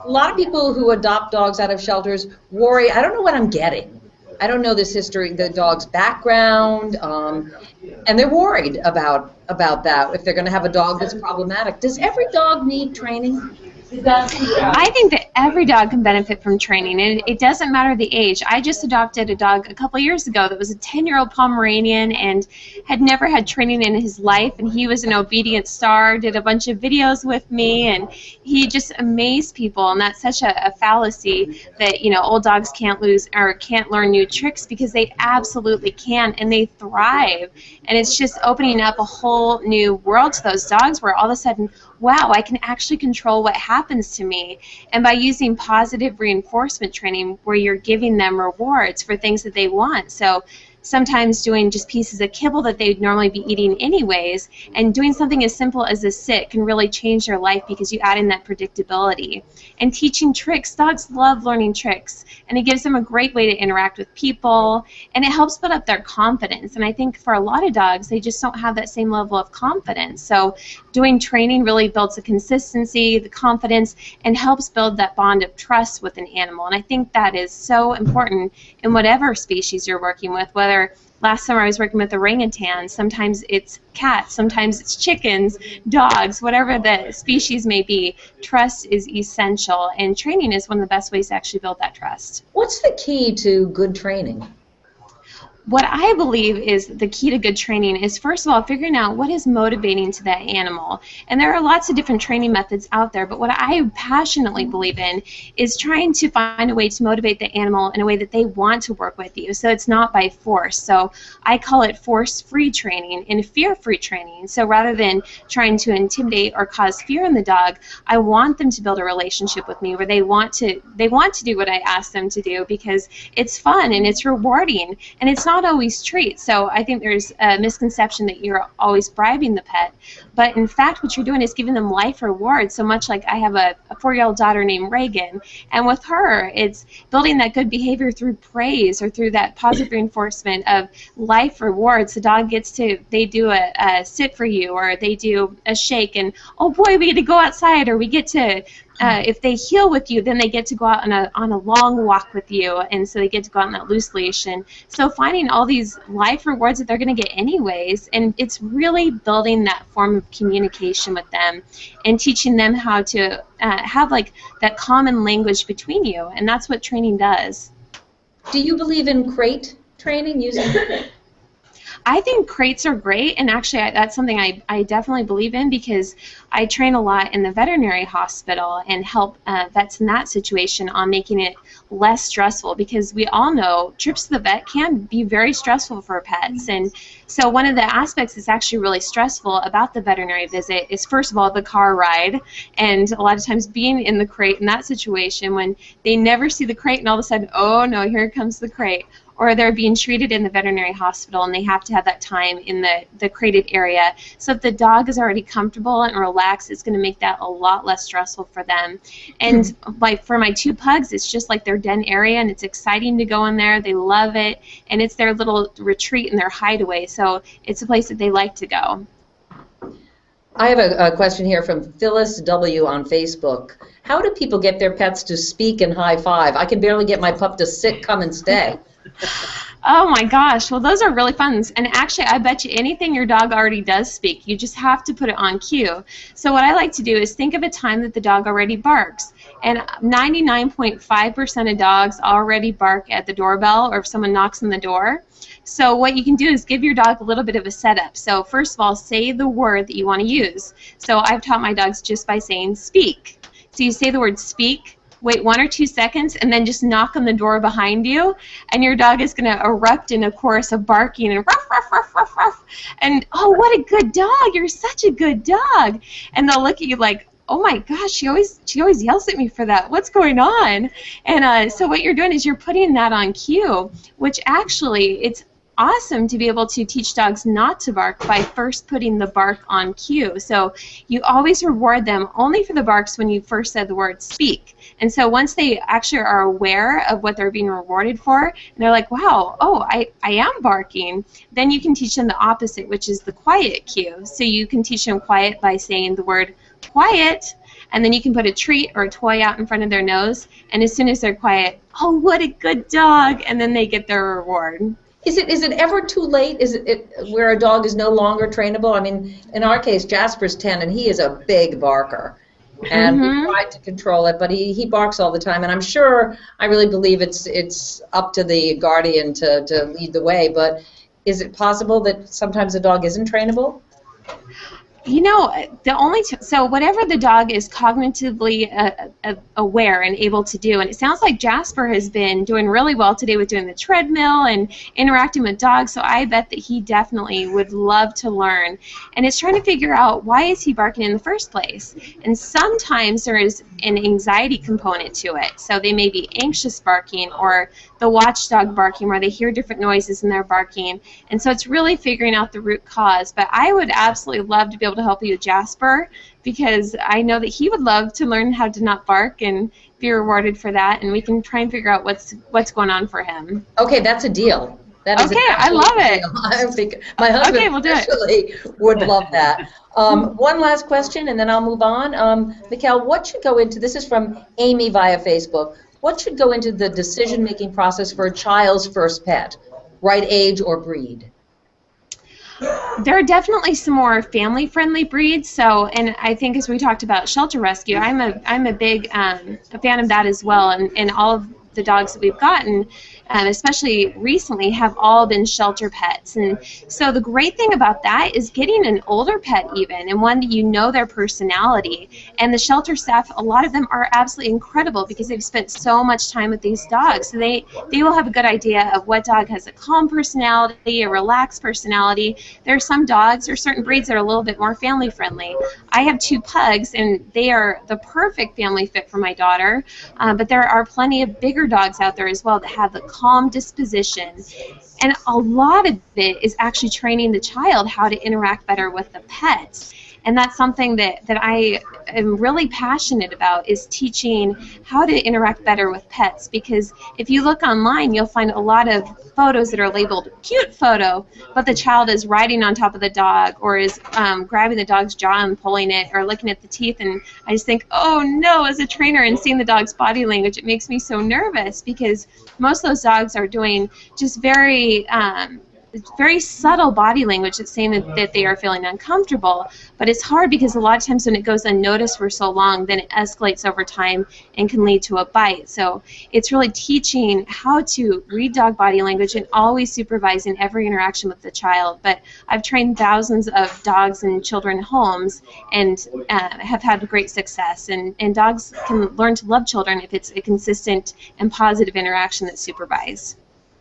A lot of people who adopt dogs out of shelters worry, I don't know what I'm getting. I don't know this history, the dog's background, and they're worried about that, if they're going to have a dog that's problematic. Does every dog need training? I think that every dog can benefit from training, and it doesn't matter the age. I just adopted a dog a couple years ago that was a 10-year-old Pomeranian and had never had training in his life, and he was an obedient star, did a bunch of videos with me, and he just amazed people. And that's such a fallacy that, you know, old dogs can't learn new tricks, because they absolutely can, and they thrive. And it's just opening up a whole new world to those dogs, where all of a sudden, wow, I can actually control what happens to me. And by using positive reinforcement training, where you're giving them rewards for things that they want. So sometimes doing just pieces of kibble that they'd normally be eating anyways, and doing something as simple as a sit can really change their life, because you add in that predictability. And teaching tricks, dogs love learning tricks, and it gives them a great way to interact with people, and it helps build up their confidence. And I think for a lot of dogs, they just don't have that same level of confidence. So doing training really builds the consistency, the confidence, and helps build that bond of trust with an animal. And I think that is so important in whatever species you're working with, whether last summer I was working with orangutans, sometimes it's cats, sometimes it's chickens, dogs, whatever the species may be. Trust is essential, and training is one of the best ways to actually build that trust. What's the key to good training? What I believe is the key to good training is, first of all, figuring out what is motivating to that animal. And there are lots of different training methods out there, but what I passionately believe in is trying to find a way to motivate the animal in a way that they want to work with you, so it's not by force. So I call it force-free training and fear-free training. So rather than trying to intimidate or cause fear in the dog, I want them to build a relationship with me where they want to do what I ask them to do, because it's fun and it's rewarding, and it's not always treats. So I think there's a misconception that you're always bribing the pet, but in fact what you're doing is giving them life rewards. So much like I have a 4-year-old daughter named Reagan, and with her it's building that good behavior through praise or through that positive reinforcement of life rewards. The dog gets to, they do a sit for you, or they do a shake, and oh boy, we get to go outside, or we get to if they heel with you, then they get to go out on a long walk with you, and so they get to go out on that loose leash. And so finding all these life rewards that they're going to get anyways, and it's really building that form of communication with them and teaching them how to have like that common language between you, and that's what training does. Do you believe in crate training, using I think crates are great, and actually that's something I definitely believe in, because I train a lot in the veterinary hospital and help vets in that situation on making it less stressful, because we all know trips to the vet can be very stressful for pets. And so one of the aspects that's actually really stressful about the veterinary visit is, first of all, the car ride, and a lot of times being in the crate in that situation when they never see the crate and all of a sudden, oh no, here comes the crate. Or they're being treated in the veterinary hospital and they have to have that time in the crated area. So if the dog is already comfortable and relaxed, it's going to make that a lot less stressful for them. And like for my 2 pugs, it's just like their den area, and it's exciting to go in there. They love it, and it's their little retreat and their hideaway. So it's a place that they like to go. I have a question here from Phyllis W. on Facebook. How do people get their pets to speak and high five? I can barely get my pup to sit, come, and stay. Oh my gosh, well those are really fun, and actually I bet you anything your dog already does speak. You just have to put it on cue. So what I like to do is think of a time that the dog already barks, and 99.5% of dogs already bark at the doorbell or if someone knocks on the door. So what you can do is give your dog a little bit of a setup. So first of all, say the word that you want to use. So I've taught my dogs just by saying speak. So you say the word speak, wait 1 or 2 seconds, and then just knock on the door behind you, and your dog is going to erupt in a chorus of barking and ruff, ruff, ruff, ruff, ruff. And, oh, what a good dog. You're such a good dog. And they'll look at you like, oh my gosh, she always yells at me for that. What's going on? And so what you're doing is you're putting that on cue, which actually it's awesome to be able to teach dogs not to bark by first putting the bark on cue. So you always reward them only for the barks when you first said the word speak. And so once they actually are aware of what they're being rewarded for, and they're like, wow, oh, I am barking, then you can teach them the opposite, which is the quiet cue. So you can teach them quiet by saying the word quiet, and then you can put a treat or a toy out in front of their nose, and as soon as they're quiet, oh, what a good dog, and then they get their reward. Is it ever too late? Is it where a dog is no longer trainable? I mean, in our case, Jasper's 10, and he is a big barker. And we tried to control it, but he barks all the time. And I'm sure, I really believe it's up to the guardian to lead the way. But is it possible that sometimes a dog isn't trainable? You know, so whatever the dog is cognitively aware and able to do, and it sounds like Jasper has been doing really well today with doing the treadmill and interacting with dogs, so I bet that he definitely would love to learn. And it's trying to figure out, why is he barking in the first place? And sometimes there is an anxiety component to it, so they may be anxious barking, or the watchdog barking, where they hear different noises and they're barking. And so it's really figuring out the root cause. But I would absolutely love to be able to help you with Jasper, because I know that he would love to learn how to not bark and be rewarded for that, and we can try and figure out what's going on for him. Okay, that's a deal. That is okay, I love it. I think my husband especially would love that. One last question, and then I'll move on. Mikkel, what should go into, this is from Amy via Facebook, what should go into the decision-making process for a child's first pet, right age or breed? There are definitely some more family-friendly breeds. So, and I think as we talked about shelter rescue, I'm a big a fan of that as well. And all of the dogs that we've gotten, especially recently, have all been shelter pets. And so the great thing about that is getting an older pet even, and one that you know their personality. And the shelter staff, a lot of them are absolutely incredible because they've spent so much time with these dogs. So they will have a good idea of what dog has a calm personality, a relaxed personality. There are some dogs or certain breeds that are a little bit more family friendly. I have 2 pugs, and they are the perfect family fit for my daughter. But there are plenty of bigger dogs out there as well that have the calm disposition, and a lot of it is actually training the child how to interact better with the pets. And that's something that I am really passionate about, is teaching how to interact better with pets. Because if you look online, you'll find a lot of photos that are labeled cute photo, but the child is riding on top of the dog, or is grabbing the dog's jaw and pulling it, or looking at the teeth. And I just think, oh no, as a trainer and seeing the dog's body language, it makes me so nervous, because most of those dogs are doing just very subtle body language that's saying that they are feeling uncomfortable. But it's hard because a lot of times when it goes unnoticed for so long, then it escalates over time and can lead to a bite. So it's really teaching how to read dog body language and always supervising every interaction with the child. But I've trained thousands of dogs in children homes and have had great success. And dogs can learn to love children if it's a consistent and positive interaction that's supervised.